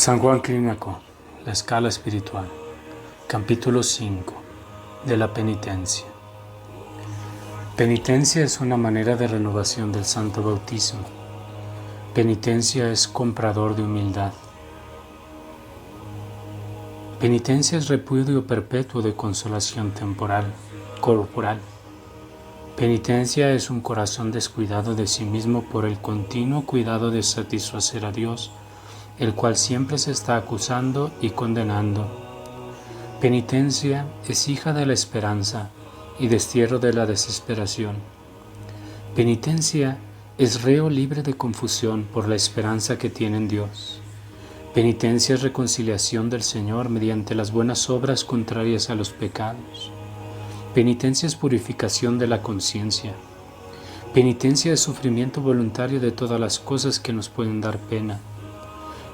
San Juan Clímaco, la escala espiritual, capítulo 5, de la penitencia. Penitencia es una manera de renovación del santo bautismo. Penitencia es comprador de humildad. Penitencia es repudio perpetuo de consolación temporal, corporal. Penitencia es un corazón descuidado de sí mismo por el continuo cuidado de satisfacer a Dios, el cual siempre se está acusando y condenando. Penitencia es hija de la esperanza y destierro de la desesperación. Penitencia es reo libre de confusión por la esperanza que tiene en Dios. Penitencia es reconciliación del Señor mediante las buenas obras contrarias a los pecados. Penitencia es purificación de la conciencia. Penitencia es sufrimiento voluntario de todas las cosas que nos pueden dar pena.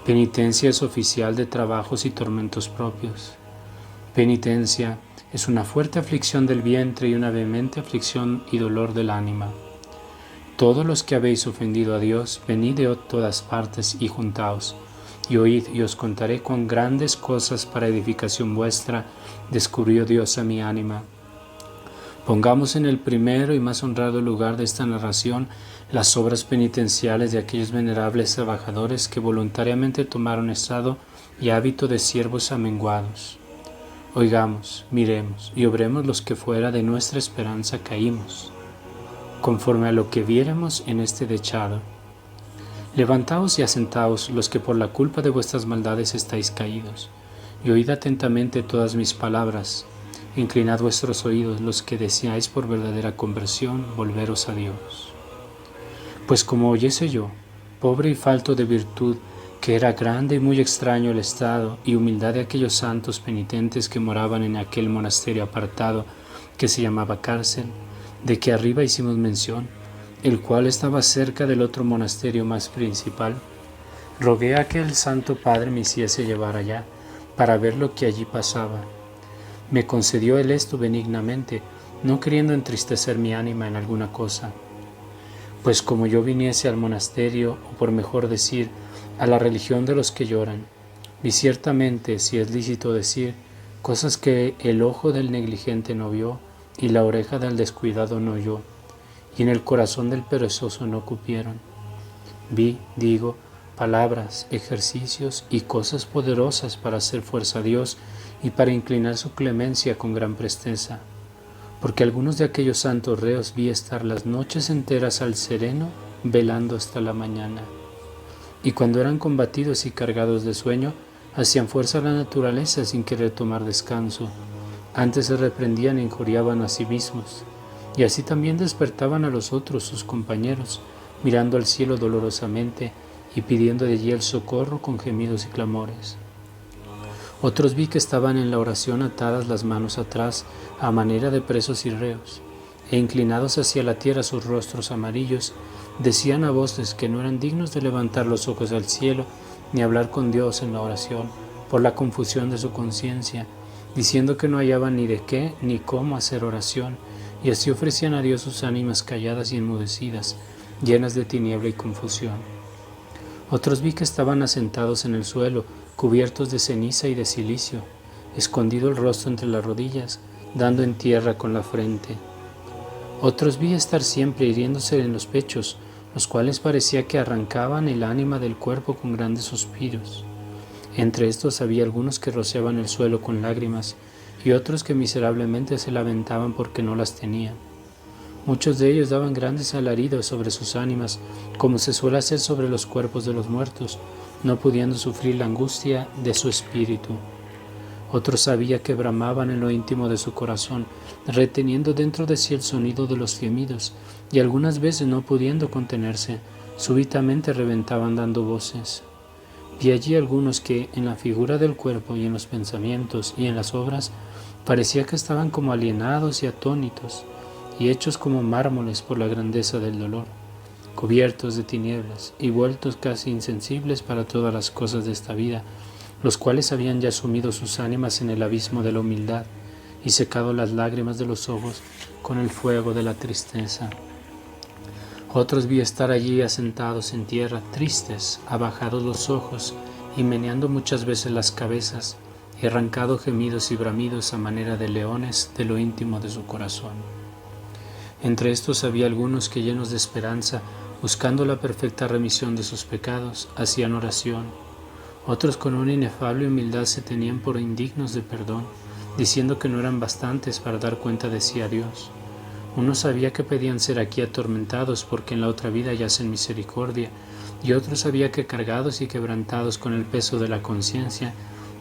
Penitencia es oficial de trabajos y tormentos propios. Penitencia es una fuerte aflicción del vientre y una vehemente aflicción y dolor del ánima. Todos los que habéis ofendido a Dios, venid de todas partes y juntaos, y oíd, y os contaré cuán grandes cosas para edificación vuestra descubrió Dios a mi ánima. Pongamos en el primero y más honrado lugar de esta narración las obras penitenciales de aquellos venerables trabajadores que voluntariamente tomaron estado y hábito de siervos amenguados. Oigamos, miremos y obremos los que fuera de nuestra esperanza caímos, conforme a lo que viéremos en este dechado. Levantaos y asentaos los que por la culpa de vuestras maldades estáis caídos, y oíd atentamente todas mis palabras. Inclinad vuestros oídos los que deseáis por verdadera conversión volveros a Dios. Pues como oyese yo, pobre y falto de virtud, que era grande y muy extraño el estado y humildad de aquellos santos penitentes que moraban en aquel monasterio apartado que se llamaba cárcel, de que arriba hicimos mención, el cual estaba cerca del otro monasterio más principal, rogué a que el Santo Padre me hiciese llevar allá, para ver lo que allí pasaba. Me concedió él esto benignamente, no queriendo entristecer mi ánima en alguna cosa. Pues como yo viniese al monasterio, o por mejor decir, a la religión de los que lloran, vi ciertamente, si es lícito decir, cosas que el ojo del negligente no vio, y la oreja del descuidado no oyó, y en el corazón del perezoso no cupieron. Vi, digo, palabras, ejercicios y cosas poderosas para hacer fuerza a Dios y para inclinar su clemencia con gran presteza, porque algunos de aquellos santos reos vi estar las noches enteras al sereno, velando hasta la mañana, y cuando eran combatidos y cargados de sueño, hacían fuerza a la naturaleza sin querer tomar descanso, antes se reprendían e injuriaban a sí mismos, y así también despertaban a los otros, sus compañeros, mirando al cielo dolorosamente y pidiendo de allí el socorro con gemidos y clamores. Otros vi que estaban en la oración atadas las manos atrás a manera de presos y reos, e inclinados hacia la tierra sus rostros amarillos, decían a voces que no eran dignos de levantar los ojos al cielo ni hablar con Dios en la oración, por la confusión de su conciencia, diciendo que no hallaban ni de qué ni cómo hacer oración, y así ofrecían a Dios sus ánimas calladas y enmudecidas, llenas de tiniebla y confusión. Otros vi que estaban asentados en el suelo, cubiertos de ceniza y de cilicio, escondido el rostro entre las rodillas, dando en tierra con la frente. Otros vi estar siempre hiriéndose en los pechos, los cuales parecía que arrancaban el ánima del cuerpo con grandes suspiros. Entre estos había algunos que rociaban el suelo con lágrimas, y otros que miserablemente se lamentaban porque no las tenían. Muchos de ellos daban grandes alaridos sobre sus ánimas, como se suele hacer sobre los cuerpos de los muertos, no pudiendo sufrir la angustia de su espíritu. Otros había que bramaban en lo íntimo de su corazón, reteniendo dentro de sí el sonido de los gemidos, y algunas veces no pudiendo contenerse, súbitamente reventaban dando voces. Vi allí algunos que, en la figura del cuerpo y en los pensamientos y en las obras, parecía que estaban como alienados y atónitos, y hechos como mármoles por la grandeza del dolor, cubiertos de tinieblas y vueltos casi insensibles para todas las cosas de esta vida, los cuales habían ya sumido sus ánimas en el abismo de la humildad y secado las lágrimas de los ojos con el fuego de la tristeza. Otros vi estar allí asentados en tierra, tristes, abajados los ojos, y meneando muchas veces las cabezas, y arrancado gemidos y bramidos a manera de leones de lo íntimo de su corazón. Entre estos había algunos que, llenos de esperanza, buscando la perfecta remisión de sus pecados, hacían oración. Otros con una inefable humildad se tenían por indignos de perdón, diciendo que no eran bastantes para dar cuenta de sí a Dios. Unos sabía que pedían ser aquí atormentados porque en la otra vida yacen misericordia, y otros sabía que cargados y quebrantados con el peso de la conciencia,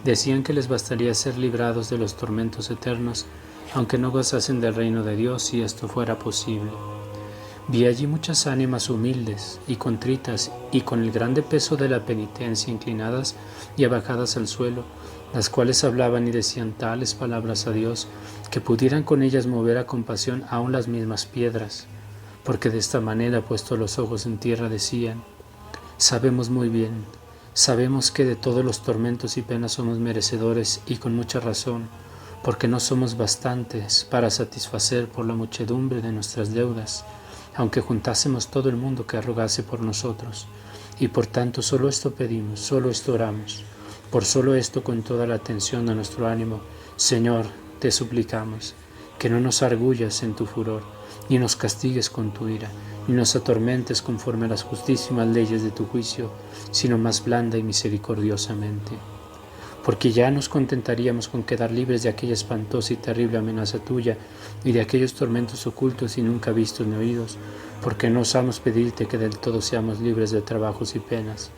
decían que les bastaría ser librados de los tormentos eternos, aunque no gozasen del reino de Dios si esto fuera posible. Vi allí muchas ánimas humildes y contritas y con el grande peso de la penitencia inclinadas y abajadas al suelo, las cuales hablaban y decían tales palabras a Dios que pudieran con ellas mover a compasión aún las mismas piedras, porque de esta manera, puesto los ojos en tierra, decían: sabemos muy bien, sabemos que de todos los tormentos y penas somos merecedores, y con mucha razón, porque no somos bastantes para satisfacer por la muchedumbre de nuestras deudas, aunque juntásemos todo el mundo que rogase por nosotros, y por tanto solo esto pedimos, solo esto oramos, por solo esto con toda la atención de nuestro ánimo, Señor, te suplicamos, que no nos arguyas en tu furor, ni nos castigues con tu ira, ni nos atormentes conforme a las justísimas leyes de tu juicio, sino más blanda y misericordiosamente. Porque ya nos contentaríamos con quedar libres de aquella espantosa y terrible amenaza tuya, y de aquellos tormentos ocultos y nunca vistos ni oídos, porque no osamos pedirte que del todo seamos libres de trabajos y penas.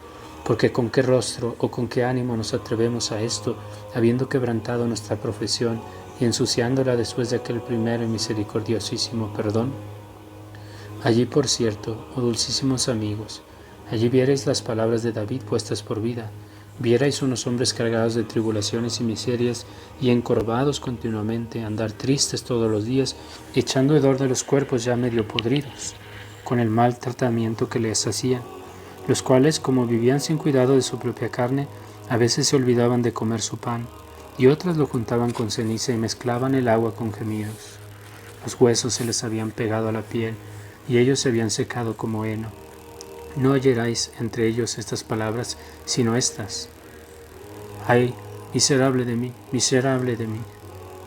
Porque con qué rostro o con qué ánimo nos atrevemos a esto, habiendo quebrantado nuestra profesión y ensuciándola después de aquel primero y misericordiosísimo perdón. Allí, por cierto, oh dulcísimos amigos, allí vierais las palabras de David puestas por vida, vierais unos hombres cargados de tribulaciones y miserias y encorvados continuamente, andar tristes todos los días, echando hedor de los cuerpos ya medio podridos, con el mal tratamiento que les hacían, los cuales, como vivían sin cuidado de su propia carne, a veces se olvidaban de comer su pan, y otras lo juntaban con ceniza y mezclaban el agua con gemidos. Los huesos se les habían pegado a la piel, y ellos se habían secado como heno. No oyerais entre ellos estas palabras, sino estas: ¡ay, miserable de mí, miserable de mí!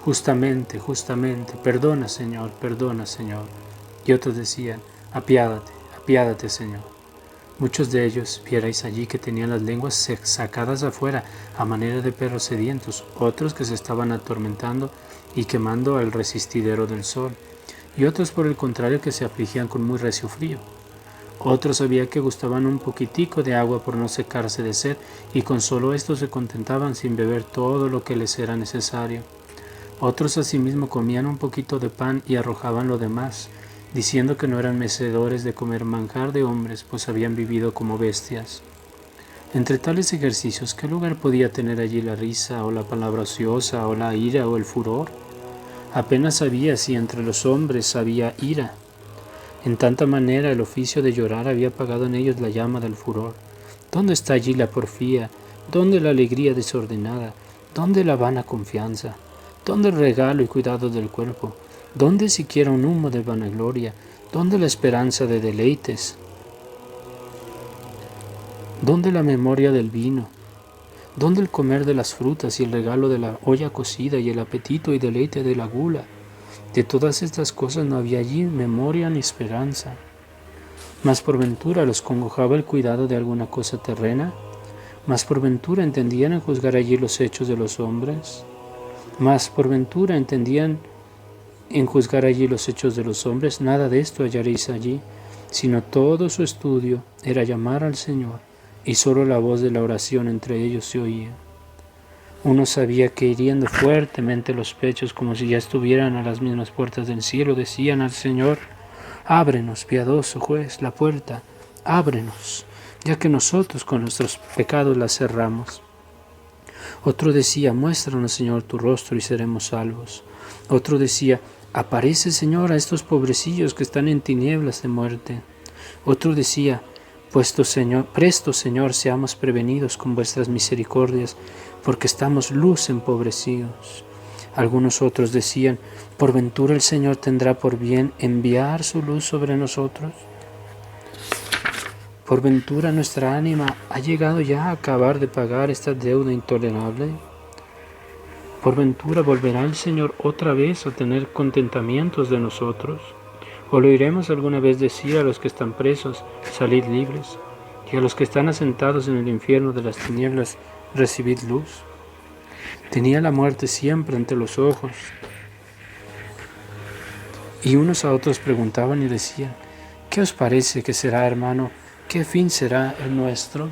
Justamente, justamente, perdona, Señor, perdona, Señor. Y otros decían: apiádate, apiádate, Señor. Muchos de ellos vierais allí que tenían las lenguas sacadas afuera a manera de perros sedientos, otros que se estaban atormentando y quemando al resistidero del sol, y otros por el contrario que se afligían con muy recio frío. Otros había que gustaban un poquitico de agua por no secarse de sed, y con solo esto se contentaban sin beber todo lo que les era necesario. Otros asimismo comían un poquito de pan y arrojaban lo demás, diciendo que no eran merecedores de comer manjar de hombres, pues habían vivido como bestias. Entre tales ejercicios, ¿qué lugar podía tener allí la risa, o la palabra ociosa, o la ira, o el furor? Apenas había si entre los hombres había ira. En tanta manera el oficio de llorar había apagado en ellos la llama del furor. ¿Dónde está allí la porfía? ¿Dónde la alegría desordenada? ¿Dónde la vana confianza? ¿Dónde el regalo y cuidado del cuerpo? ¿Dónde siquiera un humo de vanagloria? ¿Dónde la esperanza de deleites? ¿Dónde la memoria del vino? ¿Dónde el comer de las frutas y el regalo de la olla cocida y el apetito y deleite de la gula? De todas estas cosas no había allí memoria ni esperanza. ¿Mas por ventura los congojaba el cuidado de alguna cosa terrena? ¿Mas por ventura entendían en juzgar allí los hechos de los hombres? ¿Mas por ventura entendían en juzgar allí los hechos de los hombres? Nada de esto hallaréis allí, sino todo su estudio era llamar al Señor, y solo la voz de la oración entre ellos se oía. Uno sabía que, hiriendo fuertemente los pechos como si ya estuvieran a las mismas puertas del cielo, decían al Señor: ábrenos, piadoso juez, la puerta, ábrenos, ya que nosotros con nuestros pecados la cerramos. Otro decía: muéstranos, Señor, tu rostro y seremos salvos. Otro decía: aparece, Señor, a estos pobrecillos que están en tinieblas de muerte. Otro decía: presto, Señor, seamos prevenidos con vuestras misericordias, porque estamos luz empobrecidos. Algunos otros decían: ¿por ventura el Señor tendrá por bien enviar su luz sobre nosotros? ¿Por ventura nuestra ánima ha llegado ya a acabar de pagar esta deuda intolerable? ¿Por ventura volverá el Señor otra vez a tener contentamientos de nosotros? ¿O lo oiremos alguna vez decir a los que están presos, salid libres, y a los que están asentados en el infierno de las tinieblas, recibid luz? Tenía la muerte siempre ante los ojos. Y unos a otros preguntaban y decían: ¿qué os parece que será, hermano? ¿Qué fin será el nuestro?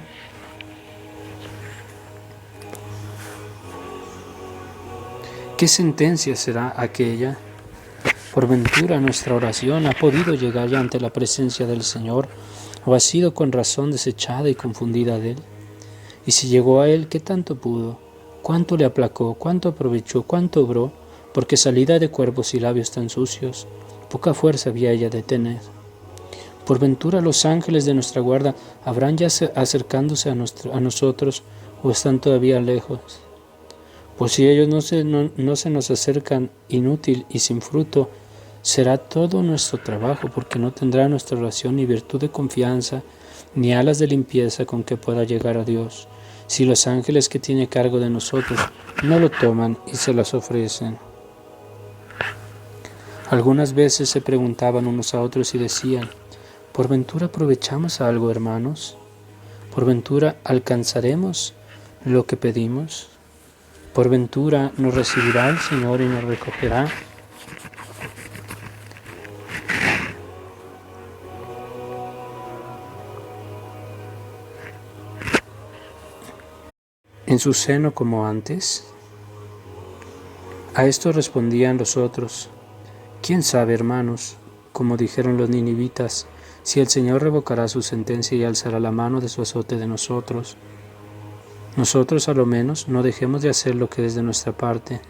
¿Qué sentencia será aquella? ¿Por ventura nuestra oración ha podido llegar ya ante la presencia del Señor, o ha sido con razón desechada y confundida de Él? Y si llegó a Él, ¿qué tanto pudo? ¿Cuánto le aplacó? ¿Cuánto aprovechó? ¿Cuánto obró? Porque salida de cuerpos y labios tan sucios, poca fuerza había ella de tener. Por ventura los ángeles de nuestra guarda habrán ya acercándose a nosotros, o están todavía lejos. Pues si ellos no se nos acercan inútil y sin fruto, será todo nuestro trabajo, porque no tendrá nuestra oración ni virtud de confianza, ni alas de limpieza con que pueda llegar a Dios, si los ángeles que tiene cargo de nosotros no lo toman y se las ofrecen. Algunas veces se preguntaban unos a otros y decían: ¿por ventura aprovechamos algo, hermanos? ¿Por ventura alcanzaremos lo que pedimos? ¿Por ventura nos recibirá el Señor y nos recogerá? ¿En su seno como antes? A esto respondían los otros: ¿quién sabe, hermanos? Como dijeron los ninivitas, si el Señor revocará su sentencia y alzará la mano de su azote de nosotros. Nosotros, a lo menos, no dejemos de hacer lo que es de nuestra parte.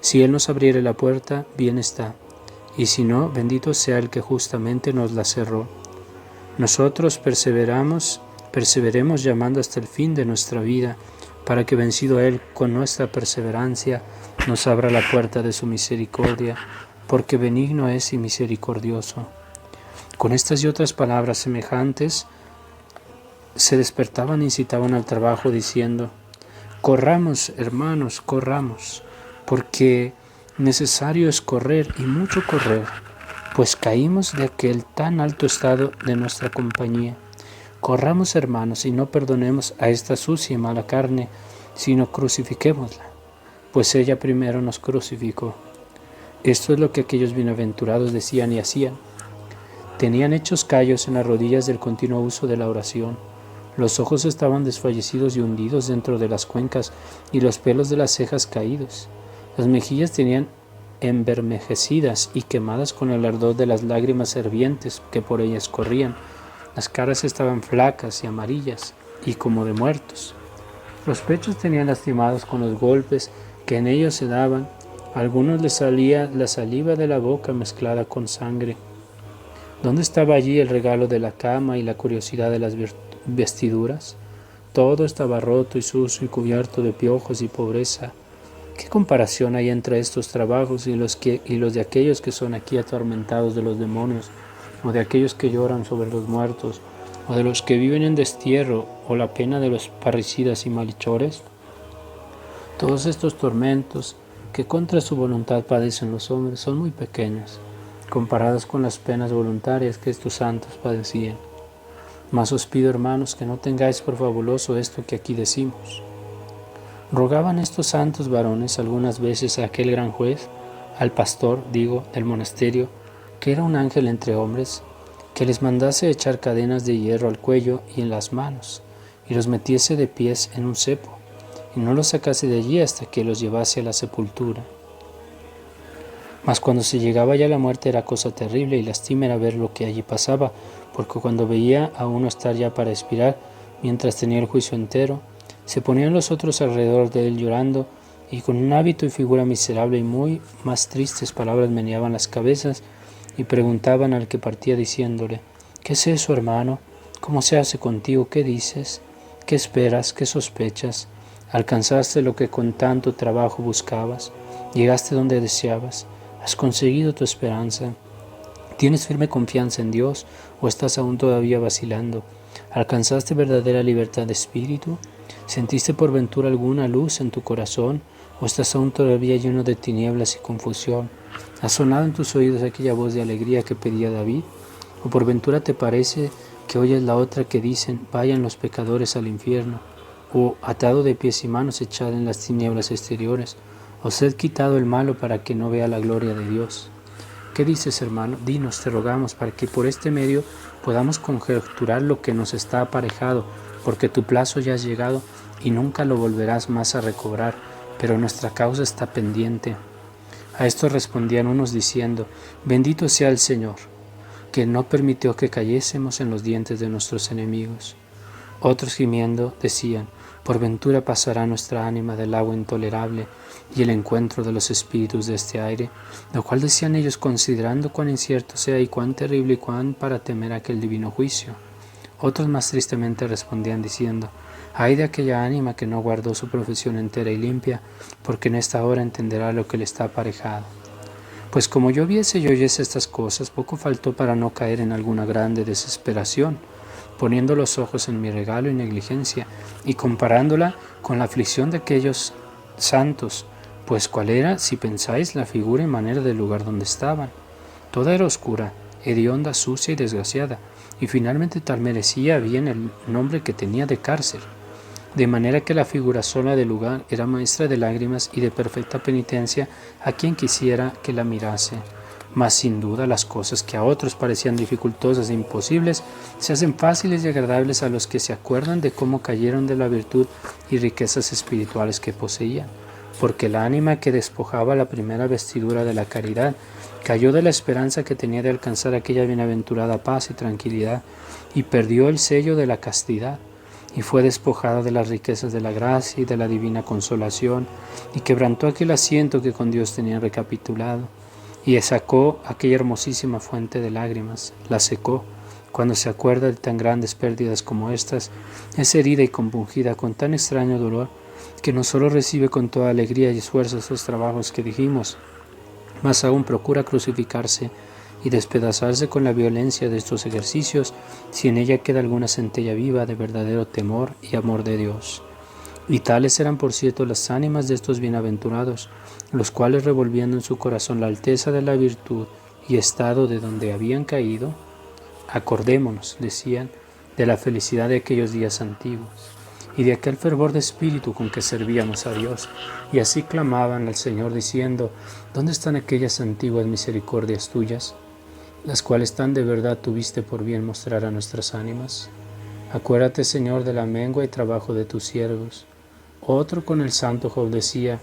Si Él nos abriere la puerta, bien está, y si no, bendito sea el que justamente nos la cerró. Nosotros perseveremos llamando hasta el fin de nuestra vida, para que, vencido Él con nuestra perseverancia, nos abra la puerta de su misericordia, porque benigno es y misericordioso. Con estas y otras palabras semejantes, se despertaban e incitaban al trabajo, diciendo: corramos, hermanos, corramos, porque necesario es correr, y mucho correr, pues caímos de aquel tan alto estado de nuestra compañía. Corramos, hermanos, y no perdonemos a esta sucia y mala carne, sino crucifiquémosla, pues ella primero nos crucificó. Esto es lo que aquellos bienaventurados decían y hacían. Tenían hechos callos en las rodillas del continuo uso de la oración. Los ojos estaban desfallecidos y hundidos dentro de las cuencas, y los pelos de las cejas caídos. Las mejillas tenían envermejecidas y quemadas con el ardor de las lágrimas hervientes que por ellas corrían. Las caras estaban flacas y amarillas, y como de muertos. Los pechos tenían lastimados con los golpes que en ellos se daban. A algunos les salía la saliva de la boca mezclada con sangre. ¿Dónde estaba allí el regalo de la cama y la curiosidad de las vestiduras? Todo estaba roto y sucio y cubierto de piojos y pobreza. ¿Qué comparación hay entre estos trabajos y los de aquellos que son aquí atormentados de los demonios, o de aquellos que lloran sobre los muertos, o de los que viven en destierro, o la pena de los parricidas y malhechores? Todos estos tormentos que contra su voluntad padecen los hombres son muy pequeños, comparados con las penas voluntarias que estos santos padecían. Mas os pido, hermanos, que no tengáis por fabuloso esto que aquí decimos. Rogaban estos santos varones algunas veces a aquel gran juez, al pastor, del monasterio, que era un ángel entre hombres, que les mandase echar cadenas de hierro al cuello y en las manos, y los metiese de pies en un cepo, y no los sacase de allí hasta que los llevase a la sepultura. Mas cuando se llegaba ya la muerte era cosa terrible, y lástima era ver lo que allí pasaba, porque cuando veía a uno estar ya para expirar, mientras tenía el juicio entero, se ponían los otros alrededor de él llorando, y con un hábito y figura miserable y muy más tristes palabras meneaban las cabezas, y preguntaban al que partía diciéndole: ¿qué es eso, hermano? ¿Cómo se hace contigo? ¿Qué dices? ¿Qué esperas? ¿Qué sospechas? ¿Alcanzaste lo que con tanto trabajo buscabas? ¿Llegaste donde deseabas? ¿Has conseguido tu esperanza? ¿Tienes firme confianza en Dios o estás aún todavía vacilando? ¿Alcanzaste verdadera libertad de espíritu? ¿Sentiste por ventura alguna luz en tu corazón? ¿O estás aún todavía lleno de tinieblas y confusión? ¿Ha sonado en tus oídos aquella voz de alegría que pedía David? ¿O por ventura te parece que oyes la otra que dicen, vayan los pecadores al infierno? ¿O atado de pies y manos echad en las tinieblas exteriores? ¿O sed quitado el malo para que no vea la gloria de Dios? ¿Qué dices, hermano? Dinos, te rogamos, para que por este medio podamos conjeturar lo que nos está aparejado, porque tu plazo ya has llegado y nunca lo volverás más a recobrar, pero nuestra causa está pendiente. A esto respondían unos diciendo, bendito sea el Señor, que no permitió que cayésemos en los dientes de nuestros enemigos. Otros gimiendo decían, por ventura pasará nuestra ánima del agua intolerable y el encuentro de los espíritus de este aire, lo cual decían ellos considerando cuán incierto sea y cuán terrible y cuán para temer aquel divino juicio. Otros más tristemente respondían diciendo, ay de aquella ánima que no guardó su profesión entera y limpia, porque en esta hora entenderá lo que le está aparejado. Pues como yo viese y oyese estas cosas, poco faltó para no caer en alguna grande desesperación, poniendo los ojos en mi regalo y negligencia, y comparándola con la aflicción de aquellos santos, pues cuál era, si pensáis, la figura y manera del lugar donde estaban. Toda era oscura, hedionda, sucia y desgraciada, y finalmente tal merecía bien el nombre que tenía de cárcel. De manera que la figura sola del lugar era maestra de lágrimas y de perfecta penitencia a quien quisiera que la mirase. Mas sin duda las cosas que a otros parecían dificultosas e imposibles se hacen fáciles y agradables a los que se acuerdan de cómo cayeron de la virtud y riquezas espirituales que poseían. Porque el ánima que despojaba la primera vestidura de la caridad cayó de la esperanza que tenía de alcanzar aquella bienaventurada paz y tranquilidad y perdió el sello de la castidad y fue despojada de las riquezas de la gracia y de la divina consolación y quebrantó aquel asiento que con Dios tenía recapitulado y sacó aquella hermosísima fuente de lágrimas, la secó. Cuando se acuerda de tan grandes pérdidas como estas, es herida y compungida con tan extraño dolor que no solo recibe con toda alegría y esfuerzo esos trabajos que dijimos, mas aún procura crucificarse y despedazarse con la violencia de estos ejercicios si en ella queda alguna centella viva de verdadero temor y amor de Dios. Y tales eran por cierto las ánimas de estos bienaventurados, los cuales revolviendo en su corazón la alteza de la virtud y estado de donde habían caído, acordémonos, decían, de la felicidad de aquellos días antiguos y de aquel fervor de espíritu con que servíamos a Dios, y así clamaban al Señor diciendo, ¿dónde están aquellas antiguas misericordias tuyas, las cuales tan de verdad tuviste por bien mostrar a nuestras ánimas? Acuérdate, Señor, de la mengua y trabajo de tus siervos. Otro con el santo Job decía,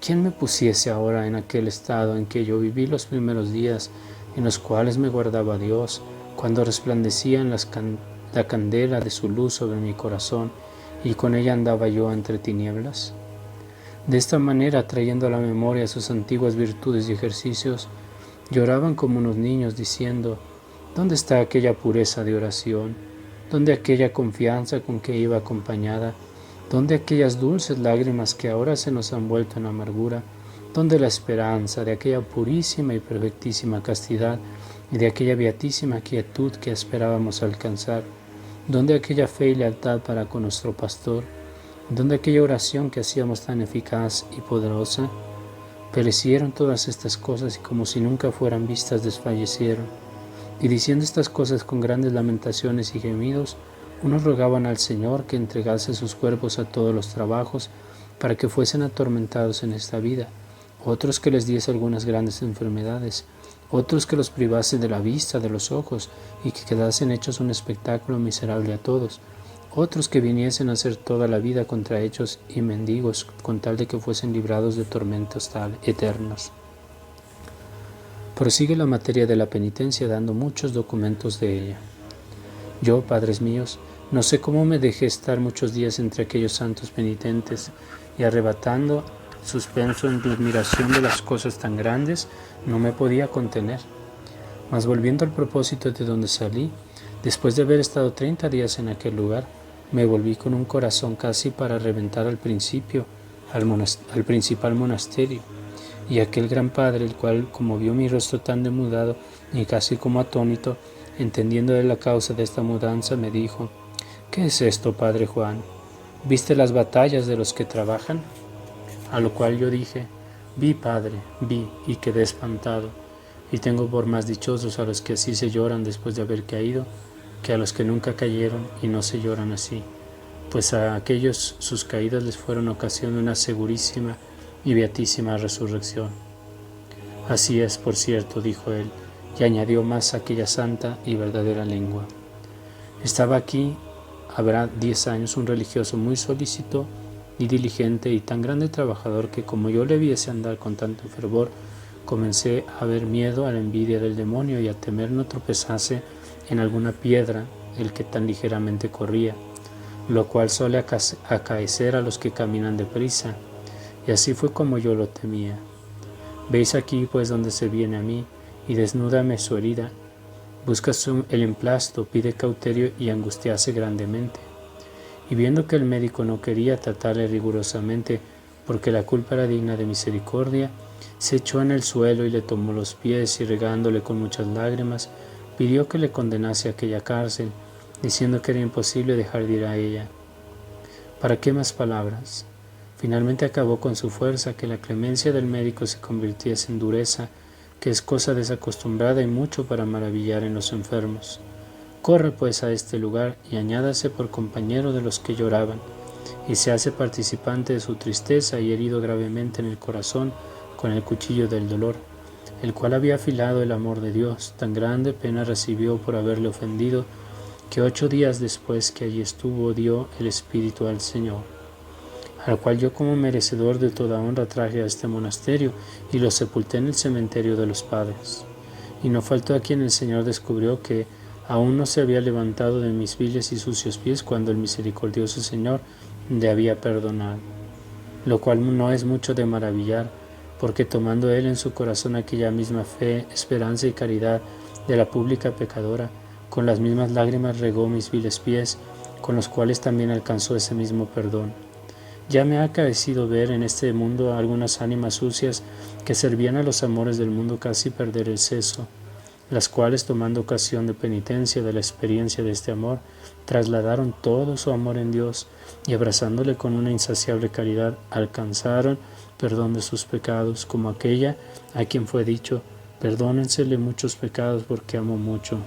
¿quién me pusiese ahora en aquel estado en que yo viví los primeros días, en los cuales me guardaba Dios, cuando resplandecía la candela de su luz sobre mi corazón, y con ella andaba yo entre tinieblas? De esta manera, trayendo a la memoria sus antiguas virtudes y ejercicios, lloraban como unos niños diciendo, ¿dónde está aquella pureza de oración? ¿Dónde aquella confianza con que iba acompañada? ¿Dónde aquellas dulces lágrimas que ahora se nos han vuelto en amargura? ¿Dónde la esperanza de aquella purísima y perfectísima castidad y de aquella beatísima quietud que esperábamos alcanzar? ¿Dónde aquella fe y lealtad para con nuestro pastor? ¿Dónde aquella oración que hacíamos tan eficaz y poderosa? Perecieron todas estas cosas y como si nunca fueran vistas desfallecieron. Y diciendo estas cosas con grandes lamentaciones y gemidos, unos rogaban al Señor que entregase sus cuerpos a todos los trabajos para que fuesen atormentados en esta vida, otros que les diese algunas grandes enfermedades, otros que los privase de la vista, de los ojos, y que quedasen hechos un espectáculo miserable a todos, otros que viniesen a hacer toda la vida contra hechos y mendigos, con tal de que fuesen librados de tormentos tal eternos. Prosigue la materia de la penitencia dando muchos documentos de ella. Yo, padres míos, no sé cómo me dejé estar muchos días entre aquellos santos penitentes y arrebatando, suspenso en la admiración de las cosas tan grandes, no me podía contener. Mas volviendo al propósito de donde salí, después de haber estado 30 días en aquel lugar, me volví con un corazón casi para reventar al principal monasterio, y aquel gran padre, el cual, como vio mi rostro tan demudado y casi como atónito, entendiendo de la causa de esta mudanza, me dijo, ¿Qué es esto, padre Juan? ¿Viste las batallas de los que trabajan? A lo cual yo dije, vi, padre, vi, y quedé espantado, y tengo por más dichosos a los que así se lloran después de haber caído, que a los que nunca cayeron y no se lloran así, pues a aquellos sus caídas les fueron ocasión de una segurísima y beatísima resurrección. Así es, por cierto, dijo él, y añadió más aquella santa y verdadera lengua. Estaba aquí, habrá 10 años, un religioso muy solícito y diligente y tan grande trabajador que como yo le viese andar con tanto fervor, comencé a ver miedo a la envidia del demonio y a temer no tropezase en alguna piedra el que tan ligeramente corría, lo cual suele acaecer a los que caminan deprisa, y así fue como yo lo temía. Veis aquí pues donde se viene a mí, y desnúdame su herida, busca el emplasto, pide cauterio y angustiase grandemente. Y viendo que el médico no quería tratarle rigurosamente porque la culpa era digna de misericordia, se echó en el suelo y le tomó los pies y regándole con muchas lágrimas, pidió que le condenase a aquella cárcel, diciendo que era imposible dejar de ir a ella. ¿Para qué más palabras? Finalmente acabó con su fuerza que la clemencia del médico se convirtiese en dureza, que es cosa desacostumbrada y mucho para maravillar en los enfermos. Corre pues a este lugar y añádase por compañero de los que lloraban, y se hace participante de su tristeza y herido gravemente en el corazón con el cuchillo del dolor, el cual había afilado el amor de Dios. Tan grande pena recibió por haberle ofendido, que 8 días después que allí estuvo dio el espíritu al Señor, al cual yo como merecedor de toda honra traje a este monasterio y lo sepulté en el cementerio de los padres. Y no faltó a quien el Señor descubrió que aún no se había levantado de mis viles y sucios pies cuando el misericordioso Señor le había perdonado, lo cual no es mucho de maravillar, porque tomando él en su corazón aquella misma fe, esperanza y caridad de la pública pecadora, con las mismas lágrimas regó mis viles pies, con los cuales también alcanzó ese mismo perdón. Ya me ha acaecido ver en este mundo algunas ánimas sucias que servían a los amores del mundo casi perder el seso, las cuales, tomando ocasión de penitencia de la experiencia de este amor, trasladaron todo su amor en Dios y abrazándole con una insaciable caridad, alcanzaron perdón de sus pecados, como aquella a quien fue dicho, perdónensele muchos pecados porque amo mucho.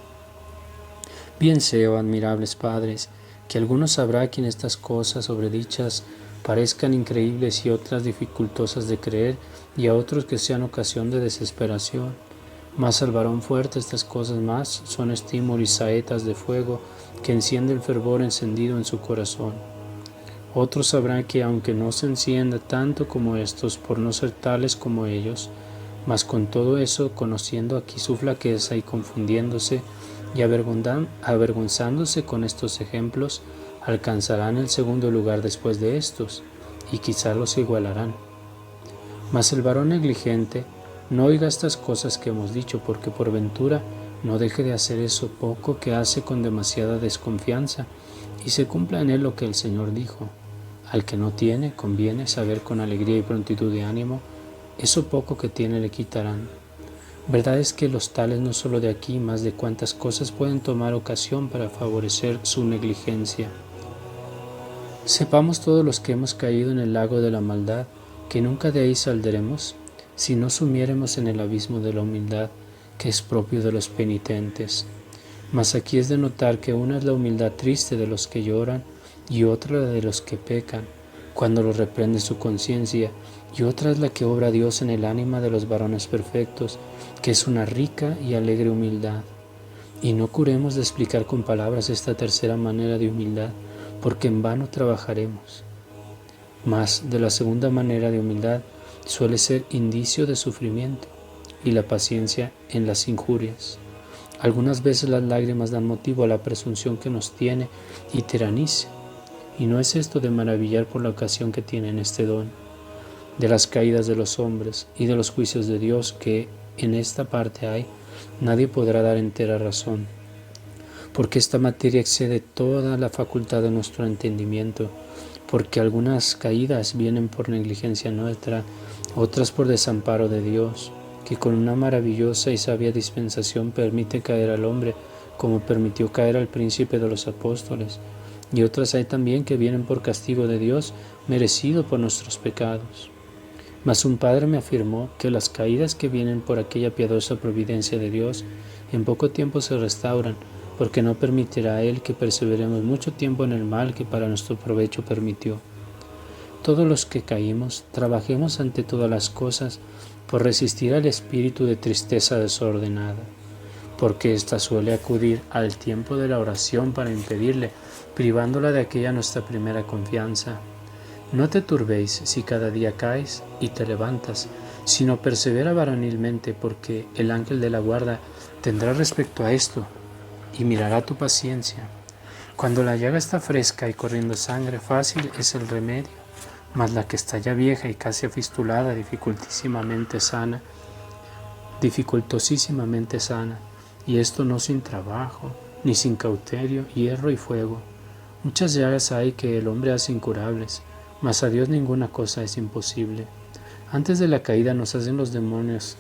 Bien sé, oh admirables padres, que algunos habrá quien estas cosas sobredichas parezcan increíbles y otras dificultosas de creer, y a otros que sean ocasión de desesperación. Mas al varón fuerte estas cosas más son estímulos y saetas de fuego que enciende el fervor encendido en su corazón. Otros sabrán que aunque no se encienda tanto como estos, por no ser tales como ellos, mas con todo eso, conociendo aquí su flaqueza y confundiéndose y avergonzándose con estos ejemplos, alcanzarán el segundo lugar después de estos, y quizá los igualarán. Mas el varón negligente no oiga estas cosas que hemos dicho, porque por ventura no deje de hacer eso poco que hace con demasiada desconfianza, y se cumpla en él lo que el Señor dijo. Al que no tiene, conviene saber con alegría y prontitud de ánimo, eso poco que tiene le quitarán. Verdad es que los tales no solo de aquí, mas de cuantas cosas pueden tomar ocasión para favorecer su negligencia. Sepamos todos los que hemos caído en el lago de la maldad, que nunca de ahí saldremos, si no sumiéremos en el abismo de la humildad, que es propio de los penitentes. Mas aquí es de notar que una es la humildad triste de los que lloran, y otra la de los que pecan, cuando los reprende su conciencia, y otra es la que obra Dios en el ánima de los varones perfectos, que es una rica y alegre humildad. Y no curemos de explicar con palabras esta tercera manera de humildad, porque en vano trabajaremos. Mas de la segunda manera de humildad suele ser indicio de sufrimiento, y la paciencia en las injurias. Algunas veces las lágrimas dan motivo a la presunción que nos tiene y tiraniza, y no es esto de maravillar por la ocasión que tienen este don, de las caídas de los hombres y de los juicios de Dios que en esta parte hay, nadie podrá dar entera razón, porque esta materia excede toda la facultad de nuestro entendimiento, porque algunas caídas vienen por negligencia nuestra, otras por desamparo de Dios, que con una maravillosa y sabia dispensación permite caer al hombre, como permitió caer al príncipe de los apóstoles, y otras hay también que vienen por castigo de Dios, merecido por nuestros pecados. Mas un padre me afirmó que las caídas que vienen por aquella piadosa providencia de Dios, en poco tiempo se restauran, porque no permitirá Él que perseveremos mucho tiempo en el mal que para nuestro provecho permitió. Todos los que caímos, trabajemos ante todas las cosas por resistir al espíritu de tristeza desordenada, porque ésta suele acudir al tiempo de la oración para impedirle, privándola de aquella nuestra primera confianza. No te turbéis si cada día caes y te levantas, sino persevera varonilmente, porque el ángel de la guarda tendrá respecto a esto y mirará tu paciencia. Cuando la llaga está fresca y corriendo sangre, fácil es el remedio, mas la que está ya vieja y casi afistulada, dificultosísimamente sana, y esto no sin trabajo, ni sin cauterio, hierro y fuego. Muchas llagas hay que el hombre hace incurables, mas a Dios ninguna cosa es imposible. Antes de la caída nos hacen los demonios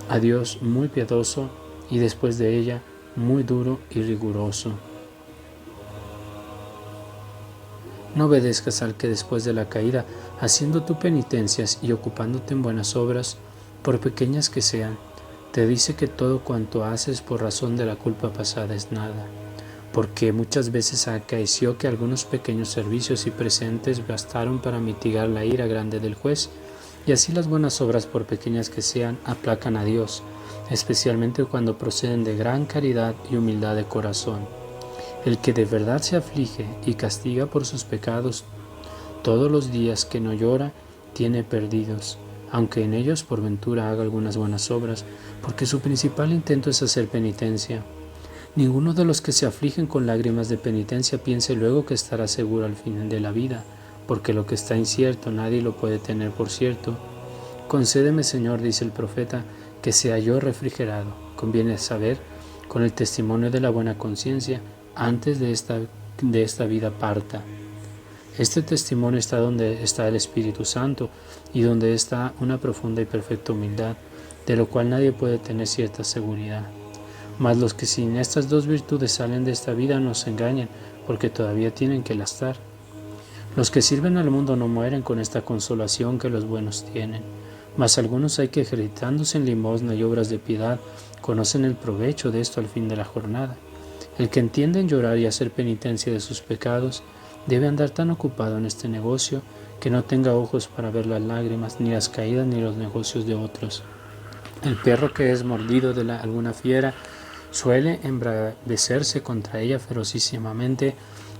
a Dios muy piadoso, y después de ella muy duro y riguroso. No obedezcas al que después de la caída, haciendo tú penitencias y ocupándote en buenas obras, por pequeñas que sean, te dice que todo cuanto haces por razón de la culpa pasada es nada, porque muchas veces acaeció que algunos pequeños servicios y presentes bastaron para mitigar la ira grande del juez, y así las buenas obras, por pequeñas que sean, aplacan a Dios, especialmente cuando proceden de gran caridad y humildad de corazón. El que de verdad se aflige y castiga por sus pecados todos los días que no llora, tiene perdidos, aunque en ellos por ventura haga algunas buenas obras, porque su principal intento es hacer penitencia. Ninguno de los que se afligen con lágrimas de penitencia piense luego que estará seguro al fin de la vida, porque lo que está incierto nadie lo puede tener por cierto. Concédeme, Señor, dice el profeta, que sea yo refrigerado. Conviene saber, con el testimonio de la buena conciencia, antes de esta vida parta. Este testimonio está donde está el Espíritu Santo y donde está una profunda y perfecta humildad, de lo cual nadie puede tener cierta seguridad. Mas los que sin estas dos virtudes salen de esta vida no se engañan, porque todavía tienen que lastar. Los que sirven al mundo no mueren con esta consolación que los buenos tienen, mas algunos hay que, ejercitándose en limosna y obras de piedad, conocen el provecho de esto al fin de la jornada. El que entiende en llorar y hacer penitencia de sus pecados debe andar tan ocupado en este negocio que no tenga ojos para ver las lágrimas, ni las caídas, ni los negocios de otros. El perro que es mordido de alguna fiera suele embravecerse contra ella ferocísimamente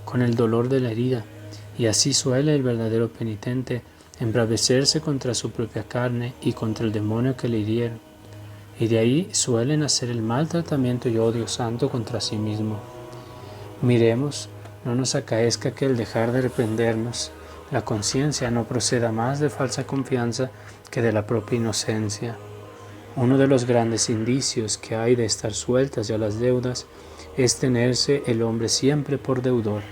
con el dolor de la herida, y así suele el verdadero penitente embravecerse contra su propia carne y contra el demonio que le hirieron. Y de ahí suelen hacer el mal tratamiento y odio santo contra sí mismo. Miremos, no nos acaezca que el dejar de reprendernos la conciencia no proceda más de falsa confianza que de la propia inocencia. Uno de los grandes indicios que hay de estar sueltas ya las deudas es tenerse el hombre siempre por deudor.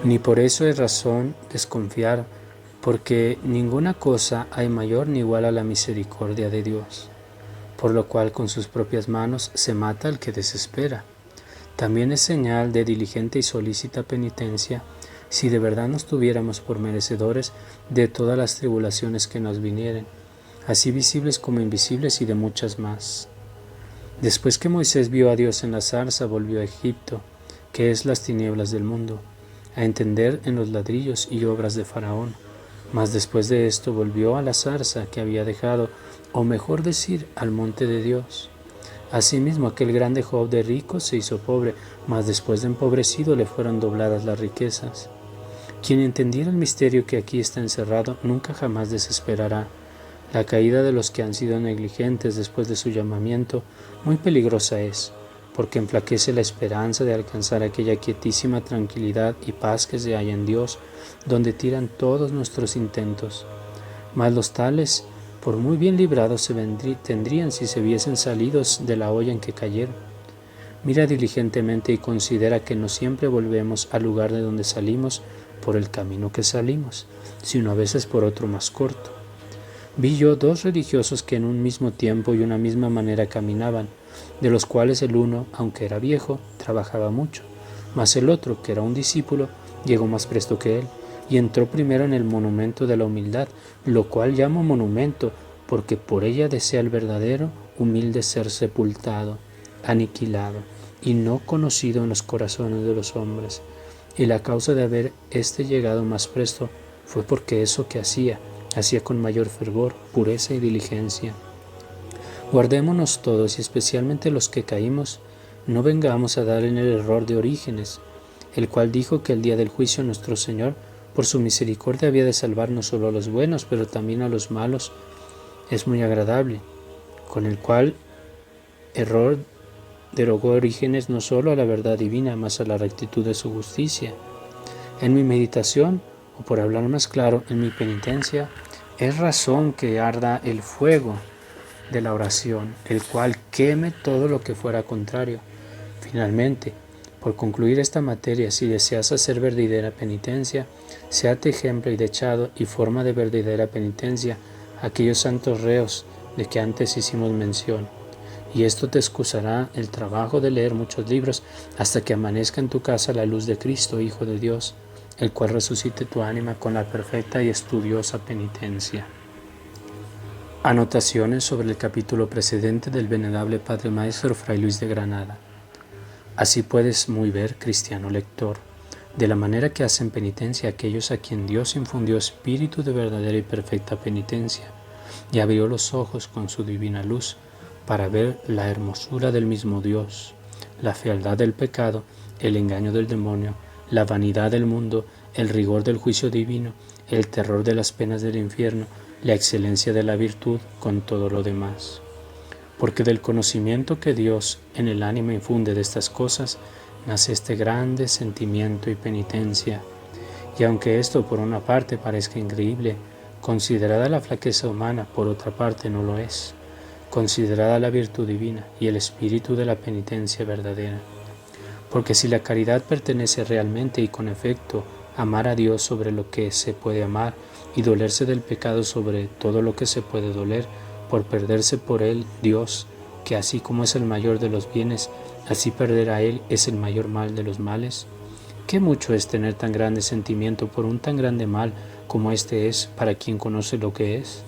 Ni por eso es razón desconfiar, porque ninguna cosa hay mayor ni igual a la misericordia de Dios, por lo cual con sus propias manos se mata al que desespera. También es señal de diligente y solícita penitencia si de verdad nos tuviéramos por merecedores de todas las tribulaciones que nos vinieren, así visibles como invisibles y de muchas más. Después que Moisés vio a Dios en la zarza, volvió a Egipto, que es las tinieblas del mundo, a entender en los ladrillos y obras de Faraón. Mas después de esto volvió a la zarza que había dejado, o mejor decir, al monte de Dios. Asimismo, aquel grande Job de rico se hizo pobre, mas después de empobrecido le fueron dobladas las riquezas. Quien entendiera el misterio que aquí está encerrado, nunca jamás desesperará. La caída de los que han sido negligentes después de su llamamiento, muy peligrosa es, porque enflaquece la esperanza de alcanzar aquella quietísima tranquilidad y paz que se halla en Dios, donde tiran todos nuestros intentos. Mas los tales, por muy bien librados se tendrían si se viesen salidos de la olla en que cayeron. Mira diligentemente y considera que no siempre volvemos al lugar de donde salimos por el camino que salimos, sino a veces por otro más corto. Vi yo dos religiosos que en un mismo tiempo y una misma manera caminaban, de los cuales el uno, aunque era viejo, trabajaba mucho, Mas el otro, que era un discípulo, llegó más presto que él, y entró primero en el monumento de la humildad, lo cual llamo monumento, porque por ella desea el verdadero humilde ser sepultado, aniquilado, y no conocido en los corazones de los hombres. Y la causa de haber llegado más presto fue porque eso que hacía con mayor fervor, pureza y diligencia. Guardémonos todos, y especialmente los que caímos, no vengamos a dar en el error de Orígenes, el cual dijo que el día del juicio nuestro Señor, por su misericordia, había de salvar no solo a los buenos, pero también a los malos. Es muy agradable, con el cual error derogó Orígenes no solo a la verdad divina, mas a la rectitud de su justicia. En mi meditación, o por hablar más claro, en mi penitencia, es razón que arda el fuego de la oración, el cual queme todo lo que fuera contrario. Finalmente, por concluir esta materia, si deseas hacer verdadera penitencia, séate ejemplo y dechado y forma de verdadera penitencia aquellos santos reos de que antes hicimos mención. Y esto te excusará el trabajo de leer muchos libros hasta que amanezca en tu casa la luz de Cristo, Hijo de Dios, el cual resucite tu ánima con la perfecta y estudiosa penitencia. Anotaciones sobre el capítulo precedente del venerable Padre Maestro Fray Luis de Granada. Así puedes muy ver, cristiano lector, de la manera que hacen penitencia aquellos a quien Dios infundió espíritu de verdadera y perfecta penitencia, y abrió los ojos con su divina luz para ver la hermosura del mismo Dios, la fealdad del pecado, el engaño del demonio, la vanidad del mundo, el rigor del juicio divino, el terror de las penas del infierno, la excelencia de la virtud con todo lo demás. Porque del conocimiento que Dios en el ánima infunde de estas cosas, nace este grande sentimiento y penitencia. Y aunque esto por una parte parezca increíble, considerada la flaqueza humana, por otra parte no lo es, considerada la virtud divina y el espíritu de la penitencia verdadera. Porque si la caridad pertenece realmente y con efecto a amar a Dios sobre lo que se puede amar y dolerse del pecado sobre todo lo que se puede doler, por perderse por él Dios, que así como es el mayor de los bienes, así perder a él es el mayor mal de los males. ¿Qué mucho es tener tan grande sentimiento por un tan grande mal como este es para quien conoce lo que es?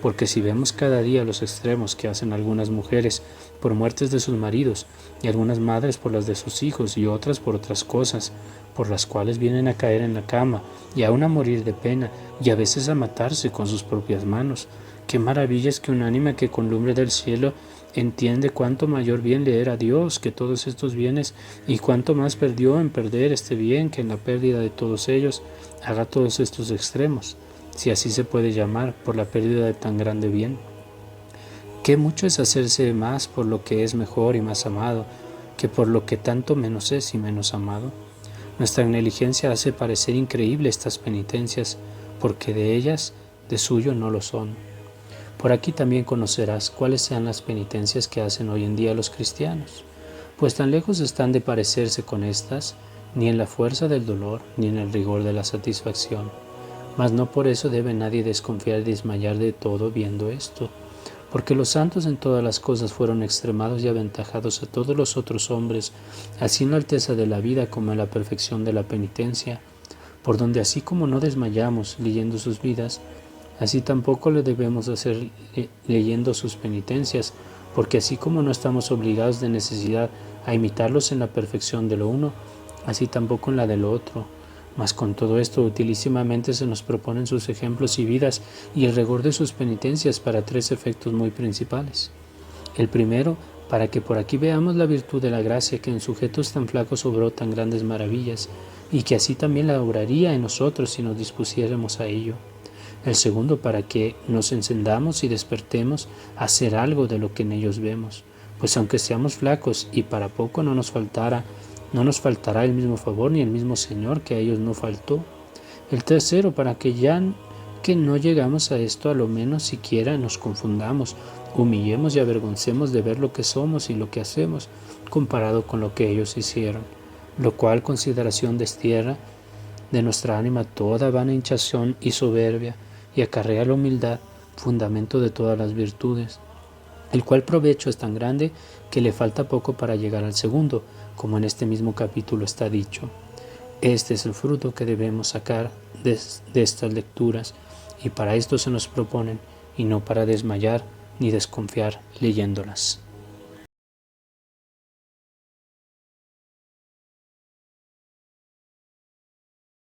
Porque si vemos cada día los extremos que hacen algunas mujeres por muertes de sus maridos, y algunas madres por las de sus hijos, y otras por otras cosas, por las cuales vienen a caer en la cama, y aún a morir de pena, y a veces a matarse con sus propias manos, qué maravilla es que un ánima que con lumbre del cielo entiende cuánto mayor bien le era a Dios que todos estos bienes, y cuánto más perdió en perder este bien que en la pérdida de todos ellos, haga todos estos extremos, si así se puede llamar, por la pérdida de tan grande bien. Qué mucho es hacerse más por lo que es mejor y más amado, que por lo que tanto menos es y menos amado. Nuestra negligencia hace parecer increíble estas penitencias, porque de ellas, de suyo, no lo son. Por aquí también conocerás cuáles sean las penitencias que hacen hoy en día los cristianos, pues tan lejos están de parecerse con estas, ni en la fuerza del dolor, ni en el rigor de la satisfacción. Mas no por eso debe nadie desconfiar y desmayar de todo viendo esto, porque los santos en todas las cosas fueron extremados y aventajados a todos los otros hombres, así en la alteza de la vida como en la perfección de la penitencia, por donde así como no desmayamos leyendo sus vidas, así tampoco lo debemos hacer leyendo sus penitencias, porque así como no estamos obligados de necesidad a imitarlos en la perfección de lo uno, así tampoco en la del otro. Mas con todo esto utilísimamente se nos proponen sus ejemplos y vidas y el rigor de sus penitencias para tres efectos muy principales. El primero, para que por aquí veamos la virtud de la gracia que en sujetos tan flacos obró tan grandes maravillas, y que así también la obraría en nosotros si nos dispusiéramos a ello. El segundo, para que nos encendamos y despertemos a hacer algo de lo que en ellos vemos, pues aunque seamos flacos y para poco no nos faltará el mismo favor ni el mismo Señor que a ellos no faltó. El tercero, para que ya que no llegamos a esto, a lo menos siquiera nos confundamos, humillemos y avergoncemos de ver lo que somos y lo que hacemos, comparado con lo que ellos hicieron, lo cual consideración destierra de nuestra ánima toda vana hinchazón y soberbia, y acarrea la humildad, fundamento de todas las virtudes, el cual provecho es tan grande que le falta poco para llegar al segundo, como en este mismo capítulo está dicho. Este es el fruto que debemos sacar de estas lecturas, y para esto se nos proponen, y no para desmayar ni desconfiar leyéndolas.